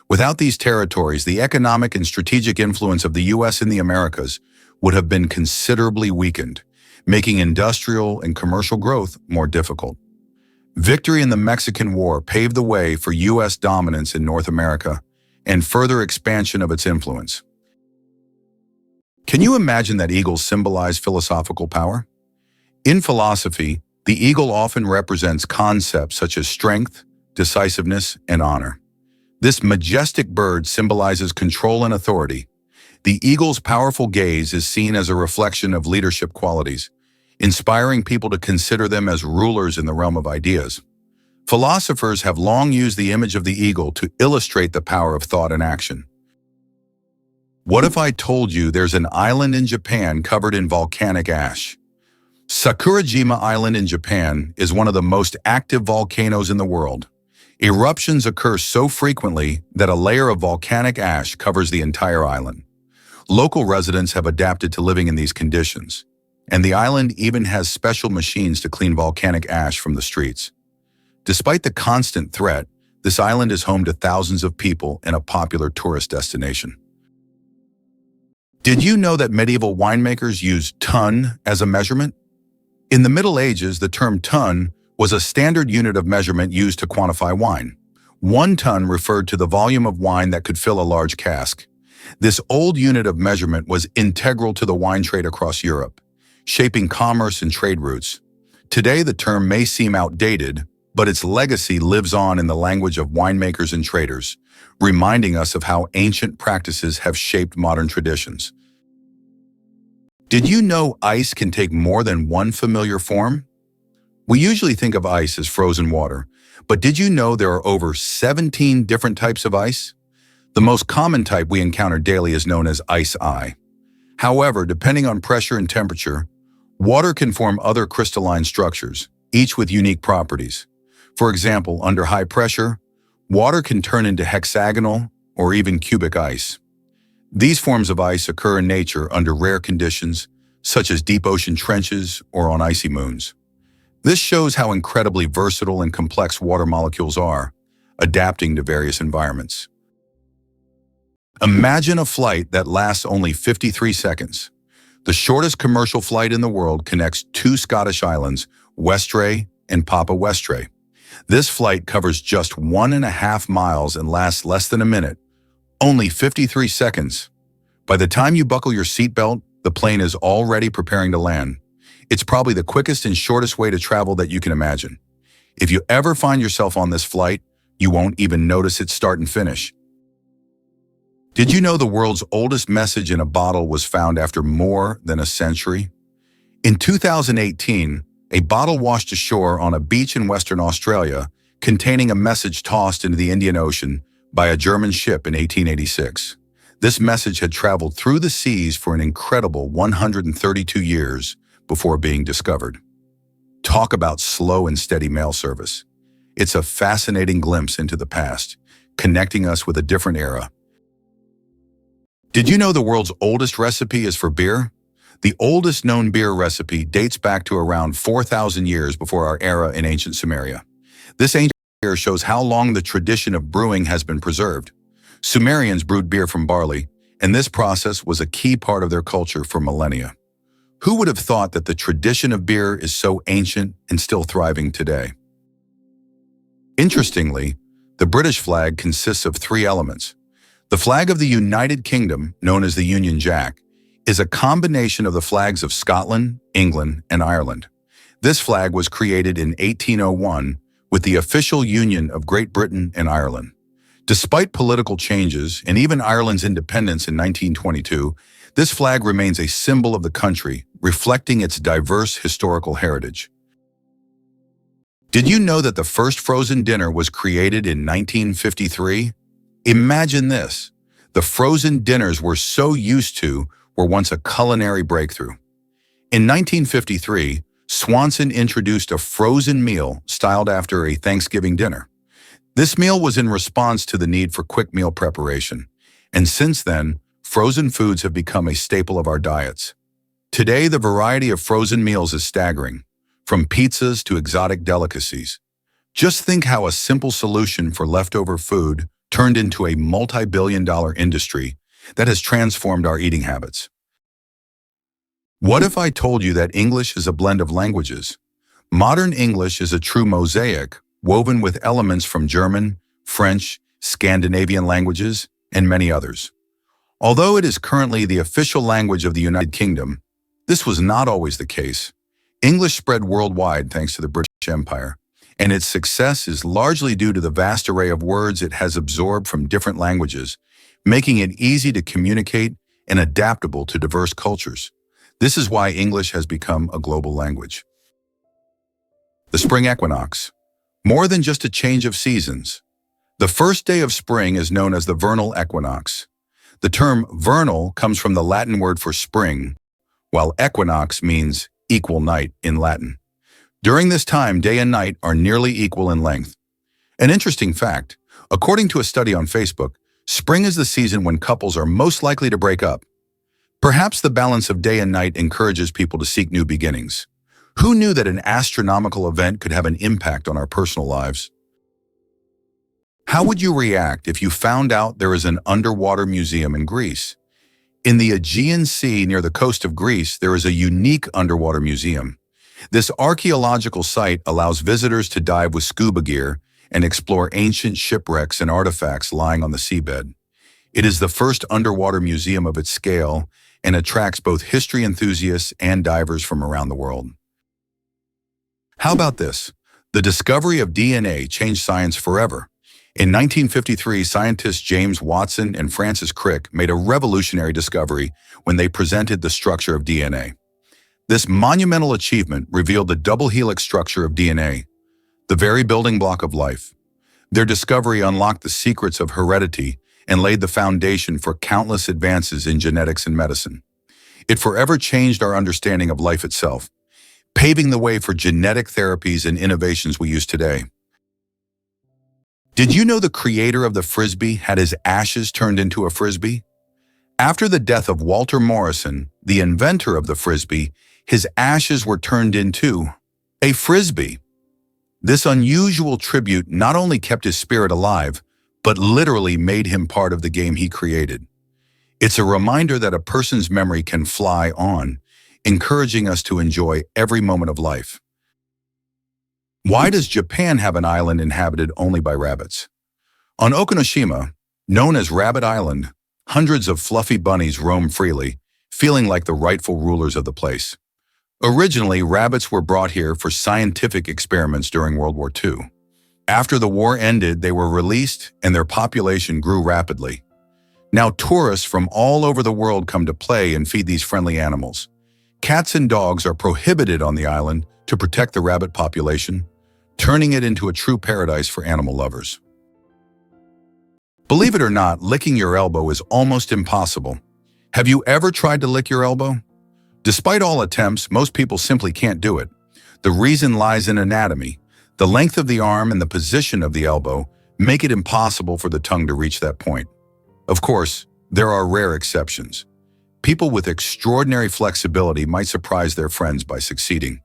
S1: Without these territories, the economic and strategic influence of the U.S. in the Americas would have been considerably weakened, making industrial and commercial growth more difficult. Victory in the Mexican War paved the way for U.S. dominance in North America and further expansion of its influence. Can you imagine that eagles symbolize philosophical power? In philosophy, the eagle often represents concepts such as strength, decisiveness, and honor. This majestic bird symbolizes control and authority. The eagle's powerful gaze is seen as a reflection of leadership qualities, inspiring people to consider them as rulers in the realm of ideas. Philosophers have long used the image of the eagle to illustrate the power of thought and action. What if I told you there's an island in Japan covered in volcanic ash? Sakurajima Island in Japan is one of the most active volcanoes in the world. Eruptions occur so frequently that a layer of volcanic ash covers the entire island. Local residents have adapted to living in these conditions, and the island even has special machines to clean volcanic ash from the streets. Despite the constant threat, this island is home to thousands of people and a popular tourist destination. Did you know that medieval winemakers used ton as a measurement? In the Middle Ages, the term ton was a standard unit of measurement used to quantify wine. 1 ton referred to the volume of wine that could fill a large cask. This old unit of measurement was integral to the wine trade across Europe, shaping commerce and trade routes. Today, the term may seem outdated, but its legacy lives on in the language of winemakers and traders, reminding us of how ancient practices have shaped modern traditions. Did you know ice can take more than one familiar form? We usually think of ice as frozen water, but did you know there are over 17 different types of ice? The most common type we encounter daily is known as ice. However, depending on pressure and temperature, water can form other crystalline structures, each with unique properties. For example, under high pressure, water can turn into hexagonal or even cubic ice. These forms of ice occur in nature under rare conditions, such as deep ocean trenches or on icy moons. This shows how incredibly versatile and complex water molecules are, adapting to various environments. Imagine a flight that lasts only 53 seconds. The shortest commercial flight in the world connects 2 Scottish islands, Westray and Papa Westray. This flight covers just 1.5 miles and lasts less than a minute. Only 53 seconds. By the time you buckle your seatbelt, the plane is already preparing to land. It's probably the quickest and shortest way to travel that you can imagine. If you ever find yourself on this flight, you won't even notice its start and finish. Did you know the world's oldest message in a bottle was found after more than a century? In 2018, a bottle washed ashore on a beach in Western Australia containing a message tossed into the Indian Ocean by a German ship in 1886. This message had traveled through the seas for an incredible 132 years before being discovered. Talk about slow and steady mail service. It's a fascinating glimpse into the past, connecting us with a different era. Did you know the world's oldest recipe is for beer? The oldest known beer recipe dates back to around 4,000 years before our era in ancient Sumeria. This ancient beer shows how long the tradition of brewing has been preserved. Sumerians brewed beer from barley, and this process was a key part of their culture for millennia. Who would have thought that the tradition of beer is so ancient and still thriving today? Interestingly, the British flag consists of 3 elements. The flag of the United Kingdom, known as the Union Jack, is a combination of the flags of Scotland, England, and Ireland. This flag was created in 1801 with the official union of Great Britain and Ireland. Despite political changes and even Ireland's independence in 1922, this flag remains a symbol of the country, reflecting its diverse historical heritage. Did you know that the first frozen dinner was created in 1953? Imagine this. The frozen dinners we're so used to were once a culinary breakthrough. In 1953, Swanson introduced a frozen meal styled after a Thanksgiving dinner. This meal was in response to the need for quick meal preparation, and since then, frozen foods have become a staple of our diets. Today, the variety of frozen meals is staggering, from pizzas to exotic delicacies. Just think how a simple solution for leftover food turned into a multi-billion-dollar industry that has transformed our eating habits. What if I told you that English is a blend of languages? Modern English is a true mosaic woven with elements from German, French, Scandinavian languages, and many others. Although it is currently the official language of the United Kingdom, this was not always the case. English spread worldwide thanks to the British Empire, and its success is largely due to the vast array of words it has absorbed from different languages, making it easy to communicate and adaptable to diverse cultures. This is why English has become a global language. The spring equinox. More than just a change of seasons. The first day of spring is known as the vernal equinox. The term vernal comes from the Latin word for spring, while equinox means equal night in Latin. During this time, day and night are nearly equal in length. An interesting fact, according to a study on Facebook, spring is the season when couples are most likely to break up. Perhaps the balance of day and night encourages people to seek new beginnings. Who knew that an astronomical event could have an impact on our personal lives? How would you react if you found out there is an underwater museum in Greece? In the Aegean Sea near the coast of Greece, there is a unique underwater museum. This archaeological site allows visitors to dive with scuba gear and explore ancient shipwrecks and artifacts lying on the seabed. It is the first underwater museum of its scale and attracts both history enthusiasts and divers from around the world. How about this? The discovery of DNA changed science forever. In 1953, scientists James Watson and Francis Crick made a revolutionary discovery when they presented the structure of DNA. This monumental achievement revealed the double helix structure of DNA, the very building block of life. Their discovery unlocked the secrets of heredity and laid the foundation for countless advances in genetics and medicine. It forever changed our understanding of life itself, paving the way for genetic therapies and innovations we use today. Did you know the creator of the Frisbee had his ashes turned into a Frisbee? After the death of Walter Morrison, the inventor of the Frisbee, his ashes were turned into a Frisbee. This unusual tribute not only kept his spirit alive, but literally made him part of the game he created. It's a reminder that a person's memory can fly on, encouraging us to enjoy every moment of life. Why does Japan have an island inhabited only by rabbits? On Okinoshima, known as Rabbit Island, hundreds of fluffy bunnies roam freely, feeling like the rightful rulers of the place. Originally, rabbits were brought here for scientific experiments during World War II. After the war ended, they were released and their population grew rapidly. Now tourists from all over the world come to play and feed these friendly animals. Cats and dogs are prohibited on the island to protect the rabbit population, turning it into a true paradise for animal lovers. Believe it or not, licking your elbow is almost impossible. Have you ever tried to lick your elbow? Despite all attempts, most people simply can't do it. The reason lies in anatomy. The length of the arm and the position of the elbow make it impossible for the tongue to reach that point. Of course, there are rare exceptions. People with extraordinary flexibility might surprise their friends by succeeding.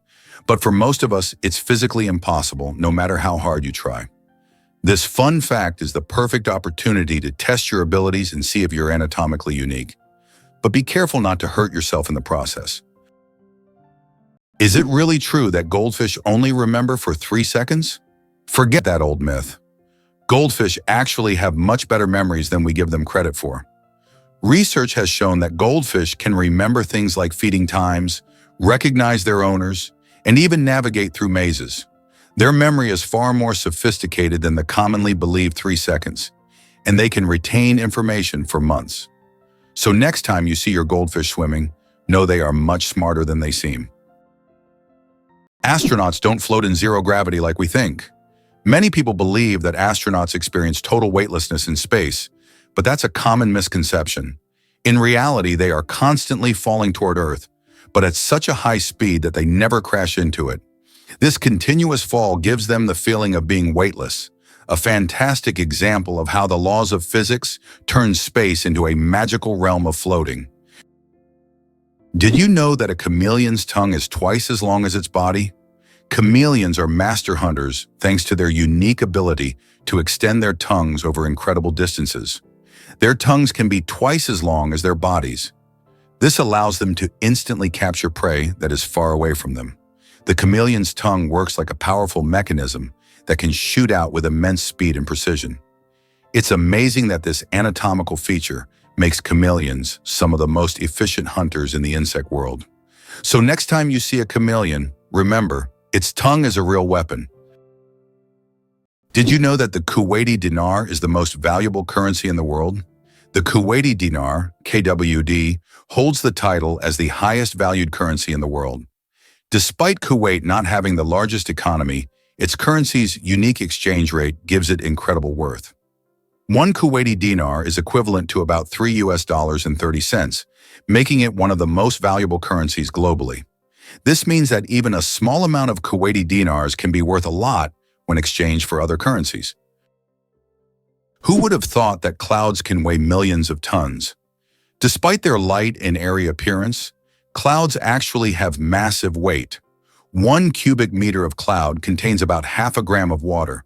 S1: But for most of us, it's physically impossible, no matter how hard you try. This fun fact is the perfect opportunity to test your abilities and see if you're anatomically unique. But be careful not to hurt yourself in the process. Is it really true that goldfish only remember for 3 seconds? Forget that old myth. Goldfish actually have much better memories than we give them credit for. Research has shown that goldfish can remember things like feeding times, recognize their owners, and even navigate through mazes. Their memory is far more sophisticated than the commonly believed 3 seconds, and they can retain information for months. So next time you see your goldfish swimming, know they are much smarter than they seem. Astronauts don't float in zero gravity like we think. Many people believe that astronauts experience total weightlessness in space, but that's a common misconception. In reality, they are constantly falling toward Earth, but at such a high speed that they never crash into it. This continuous fall gives them the feeling of being weightless, a fantastic example of how the laws of physics turn space into a magical realm of floating. Did you know that a chameleon's tongue is twice as long as its body? Chameleons are master hunters thanks to their unique ability to extend their tongues over incredible distances. Their tongues can be twice as long as their bodies. This allows them to instantly capture prey that is far away from them. The chameleon's tongue works like a powerful mechanism that can shoot out with immense speed and precision. It's amazing that this anatomical feature makes chameleons some of the most efficient hunters in the insect world. So next time you see a chameleon, remember, its tongue is a real weapon. Did you know that the Kuwaiti dinar is the most valuable currency in the world? The Kuwaiti dinar, KWD, holds the title as the highest valued currency in the world. Despite Kuwait not having the largest economy, its currency's unique exchange rate gives it incredible worth. One Kuwaiti dinar is equivalent to about $3.30, making it one of the most valuable currencies globally. This means that even a small amount of Kuwaiti dinars can be worth a lot when exchanged for other currencies. Who would have thought that clouds can weigh millions of tons? Despite their light and airy appearance, clouds actually have massive weight. 1 cubic meter of cloud contains about half a gram of water.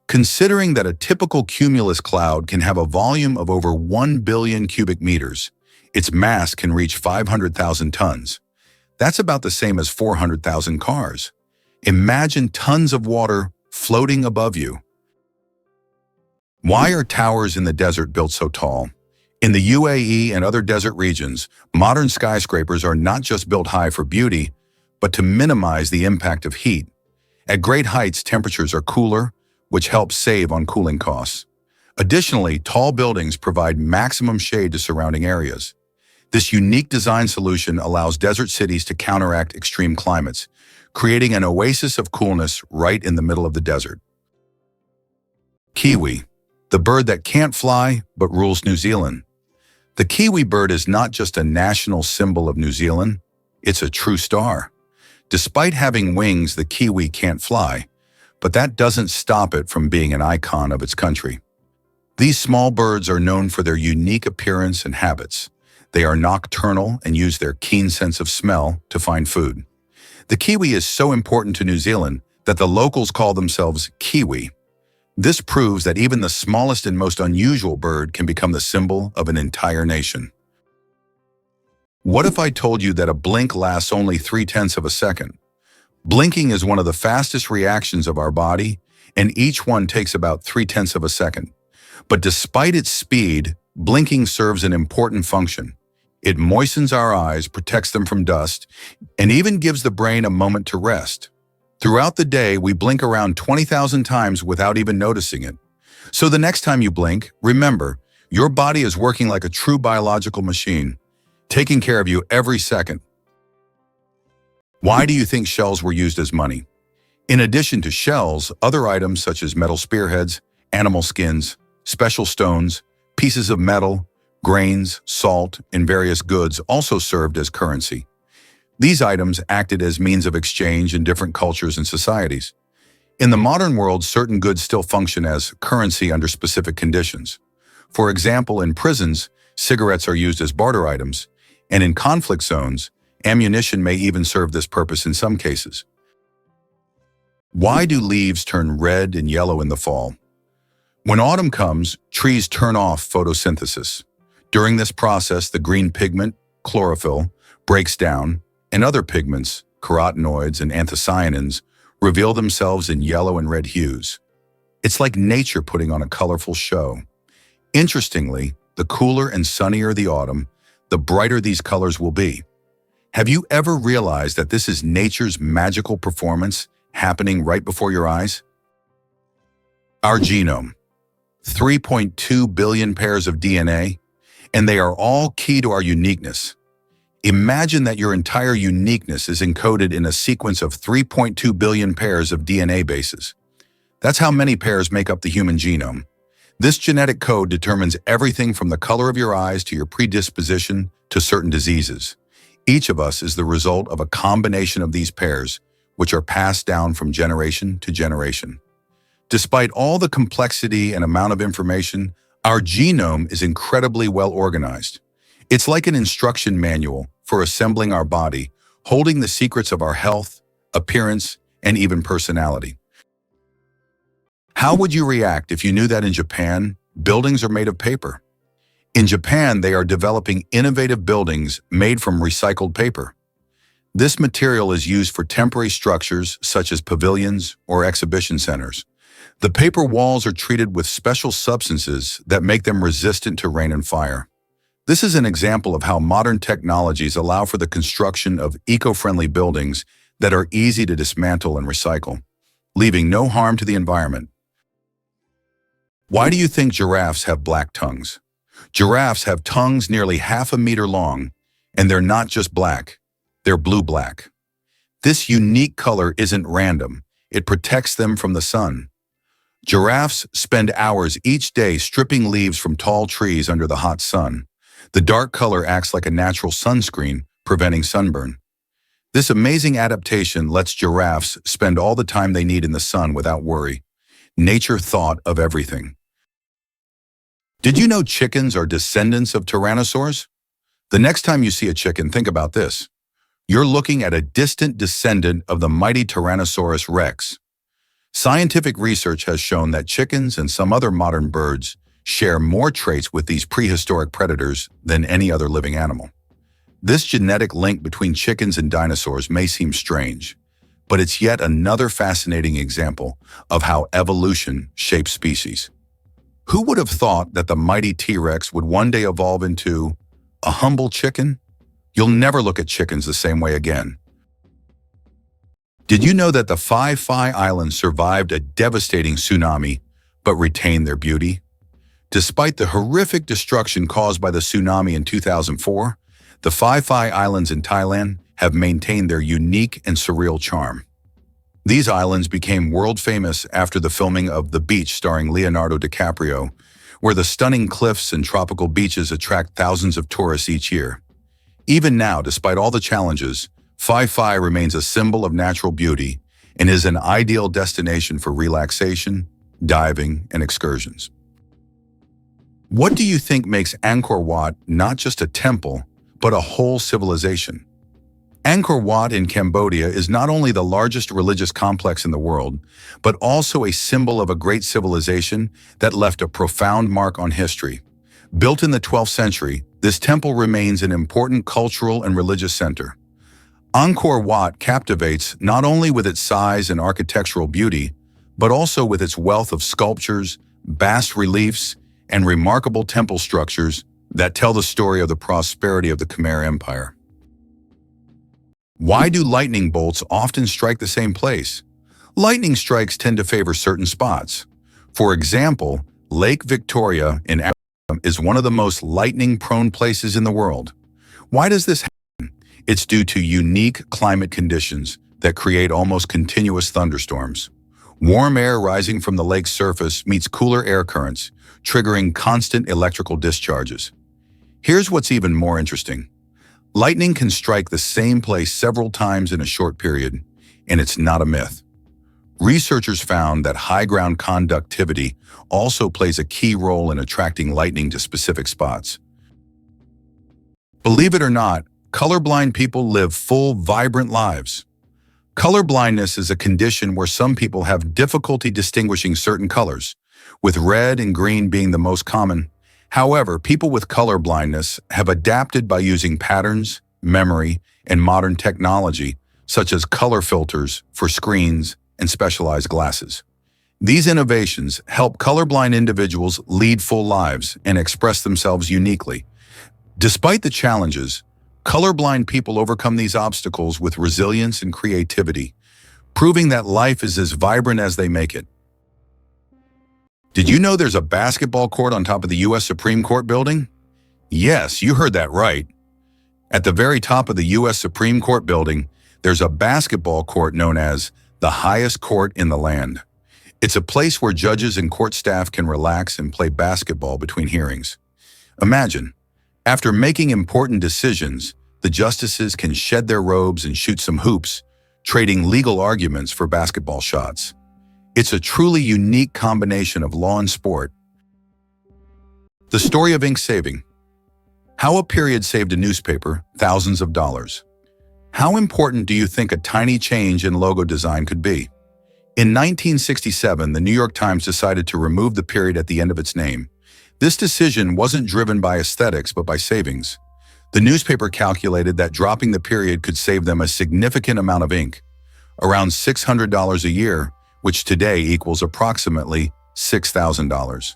S1: Considering that a typical cumulus cloud can have a volume of over 1 billion cubic meters, its mass can reach 500,000 tons. That's about the same as 400,000 cars. Imagine tons of water floating above you. Why are towers in the desert built so tall? In the UAE and other desert regions, modern skyscrapers are not just built high for beauty, but to minimize the impact of heat. At great heights, temperatures are cooler, which helps save on cooling costs. Additionally, tall buildings provide maximum shade to surrounding areas. This unique design solution allows desert cities to counteract extreme climates, creating an oasis of coolness right in the middle of the desert. Kiwi, the bird that can't fly but rules New Zealand. The kiwi bird is not just a national symbol of New Zealand, it's a true star. Despite having wings, the kiwi can't fly, but that doesn't stop it from being an icon of its country. These small birds are known for their unique appearance and habits. They are nocturnal and use their keen sense of smell to find food. The kiwi is so important to New Zealand that the locals call themselves kiwi. This proves that even the smallest and most unusual bird can become the symbol of an entire nation. What if I told you that a blink lasts only 0.3 of a second? Blinking is one of the fastest reactions of our body, and each one takes about 0.3 of a second. But despite its speed, blinking serves an important function. It moistens our eyes, protects them from dust, and even gives the brain a moment to rest. Throughout the day, we blink around 20,000 times without even noticing it. So the next time you blink, remember, your body is working like a true biological machine, taking care of you every second. Why do you think shells were used as money? In addition to shells, other items such as metal spearheads, animal skins, special stones, pieces of metal, grains, salt, and various goods also served as currency. These items acted as means of exchange in different cultures and societies. In the modern world, certain goods still function as currency under specific conditions. For example, in prisons, cigarettes are used as barter items, and in conflict zones, ammunition may even serve this purpose in some cases. Why do leaves turn red and yellow in the fall? When autumn comes, trees turn off photosynthesis. During this process, the green pigment, chlorophyll, breaks down, and other pigments, carotenoids and anthocyanins, reveal themselves in yellow and red hues. It's like nature putting on a colorful show. Interestingly, the cooler and sunnier the autumn, the brighter these colors will be. Have you ever realized that this is nature's magical performance happening right before your eyes? Our genome. 3.2 billion pairs of DNA, and they are all key to our uniqueness. Imagine that your entire uniqueness is encoded in a sequence of 3.2 billion pairs of DNA bases. That's how many pairs make up the human genome. This genetic code determines everything from the color of your eyes to your predisposition to certain diseases. Each of us is the result of a combination of these pairs, which are passed down from generation to generation. Despite all the complexity and amount of information, our genome is incredibly well organized. It's like an instruction manual for assembling our body, holding the secrets of our health, appearance, and even personality. How would you react if you knew that in Japan, buildings are made of paper? In Japan, they are developing innovative buildings made from recycled paper. This material is used for temporary structures such as pavilions or exhibition centers. The paper walls are treated with special substances that make them resistant to rain and fire. This is an example of how modern technologies allow for the construction of eco-friendly buildings that are easy to dismantle and recycle, leaving no harm to the environment. Why do you think giraffes have black tongues? Giraffes have tongues nearly half a meter long, and they're not just black, they're blue-black. This unique color isn't random, it protects them from the sun. Giraffes spend hours each day stripping leaves from tall trees under the hot sun. The dark color acts like a natural sunscreen, preventing sunburn. This amazing adaptation lets giraffes spend all the time they need in the sun without worry. Nature thought of everything. Did you know chickens are descendants of tyrannosaurs? The next time you see a chicken, think about this. You're looking at a distant descendant of the mighty Tyrannosaurus rex. Scientific research has shown that chickens and some other modern birds share more traits with these prehistoric predators than any other living animal. This genetic link between chickens and dinosaurs may seem strange, but it's yet another fascinating example of how evolution shapes species. Who would have thought that the mighty T-Rex would one day evolve into a humble chicken? You'll never look at chickens the same way again. Did you know that the Phi Islands survived a devastating tsunami but retained their beauty? Despite the horrific destruction caused by the tsunami in 2004, the Phi Islands in Thailand have maintained their unique and surreal charm. These islands became world famous after the filming of The Beach starring Leonardo DiCaprio, where the stunning cliffs and tropical beaches attract thousands of tourists each year. Even now, despite all the challenges, Phi remains a symbol of natural beauty and is an ideal destination for relaxation, diving, and excursions. What do you think makes Angkor Wat not just a temple, but a whole civilization? Angkor Wat in Cambodia is not only the largest religious complex in the world, but also a symbol of a great civilization that left a profound mark on history. Built in the 12th century, this temple remains an important cultural and religious center. Angkor Wat captivates not only with its size and architectural beauty, but also with its wealth of sculptures, bas reliefs, and remarkable temple structures that tell the story of the prosperity of the Khmer Empire. Why do lightning bolts often strike the same place? Lightning strikes tend to favor certain spots. For example, Lake Victoria in Africa is one of the most lightning-prone places in the world. Why does this happen? It's due to unique climate conditions that create almost continuous thunderstorms. Warm air rising from the lake's surface meets cooler air currents, triggering constant electrical discharges. Here's what's even more interesting. Lightning can strike the same place several times in a short period, and it's not a myth. Researchers found that high ground conductivity also plays a key role in attracting lightning to specific spots. Believe it or not, colorblind people live full, vibrant lives. Colorblindness is a condition where some people have difficulty distinguishing certain colors, with red and green being the most common. However, people with color blindness have adapted by using patterns, memory, and modern technology, such as color filters for screens and specialized glasses. These innovations help colorblind individuals lead full lives and express themselves uniquely. Despite the challenges, colorblind people overcome these obstacles with resilience and creativity, proving that life is as vibrant as they make it. Did you know there's a basketball court on top of the U.S. Supreme Court building? Yes, you heard that right. At the very top of the U.S. Supreme Court building, there's a basketball court known as the highest court in the land. It's a place where judges and court staff can relax and play basketball between hearings. Imagine, after making important decisions, the justices can shed their robes and shoot some hoops, trading legal arguments for basketball shots. It's a truly unique combination of law and sport. The story of ink saving. How a period saved a newspaper thousands of dollars. How important do you think a tiny change in logo design could be? In 1967, the New York Times decided to remove the period at the end of its name. This decision wasn't driven by aesthetics, but by savings. The newspaper calculated that dropping the period could save them a significant amount of ink, around $600 a year, which today equals approximately $6,000.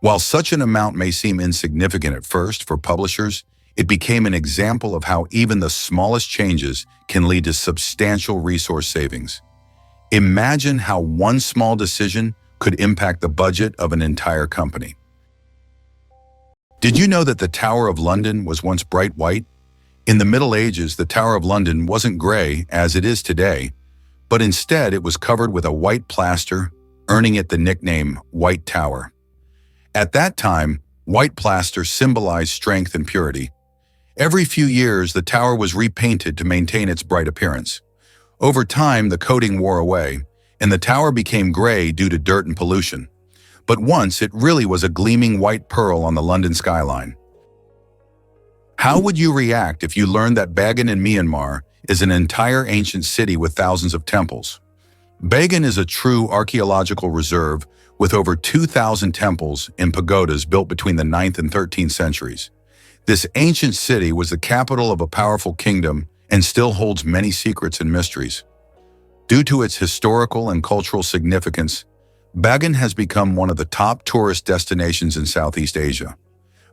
S1: While such an amount may seem insignificant at first for publishers, it became an example of how even the smallest changes can lead to substantial resource savings. Imagine how one small decision could impact the budget of an entire company. Did you know that the Tower of London was once bright white? In the Middle Ages, the Tower of London wasn't gray as it is today, but instead it was covered with a white plaster, earning it the nickname White Tower. At that time, white plaster symbolized strength and purity. Every few years, the tower was repainted to maintain its bright appearance. Over time, the coating wore away, and the tower became gray due to dirt and pollution. But once, it really was a gleaming white pearl on the London skyline. How would you react if you learned that Bagan in Myanmar is an entire ancient city with thousands of temples? Bagan is a true archaeological reserve with over 2,000 temples and pagodas built between the 9th and 13th centuries. This ancient city was the capital of a powerful kingdom and still holds many secrets and mysteries. Due to its historical and cultural significance, Bagan has become one of the top tourist destinations in Southeast Asia,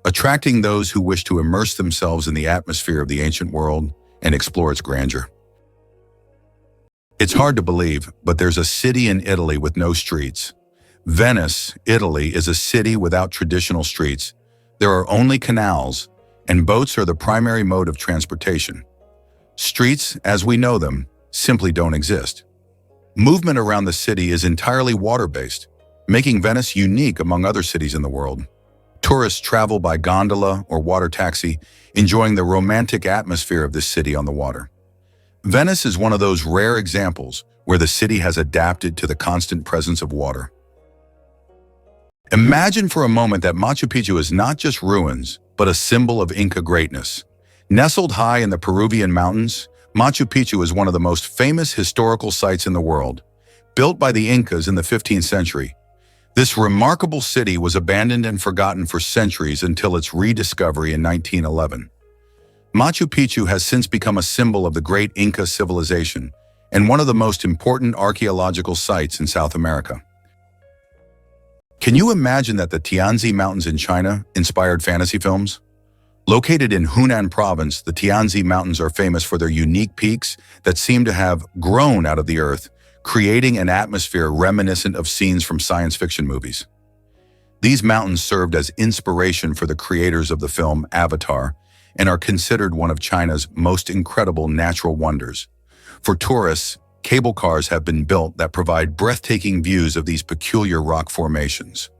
S1: attracting those who wish to immerse themselves in the atmosphere of the ancient world and explore its grandeur. It's hard to believe, but there's a city in Italy with no streets. Venice, Italy, is a city without traditional streets. There are only canals, and boats are the primary mode of transportation. Streets, as we know them, simply don't exist. Movement around the city is entirely water-based, making Venice unique among other cities in the world. Tourists travel by gondola or water taxi, enjoying the romantic atmosphere of this city on the water. Venice is one of those rare examples where the city has adapted to the constant presence of water. Imagine for a moment that Machu Picchu is not just ruins, but a symbol of Inca greatness. Nestled high in the Peruvian mountains, Machu Picchu is one of the most famous historical sites in the world. Built by the Incas in the 15th century, this remarkable city was abandoned and forgotten for centuries until its rediscovery in 1911. Machu Picchu has since become a symbol of the great Inca civilization and one of the most important archaeological sites in South America. Can you imagine that the Tianzi Mountains in China inspired fantasy films? Located in Hunan province, the Tianzi Mountains are famous for their unique peaks that seem to have grown out of the earth, creating an atmosphere reminiscent of scenes from science fiction movies. These mountains served as inspiration for the creators of the film Avatar and are considered one of China's most incredible natural wonders. For tourists, cable cars have been built that provide breathtaking views of these peculiar rock formations.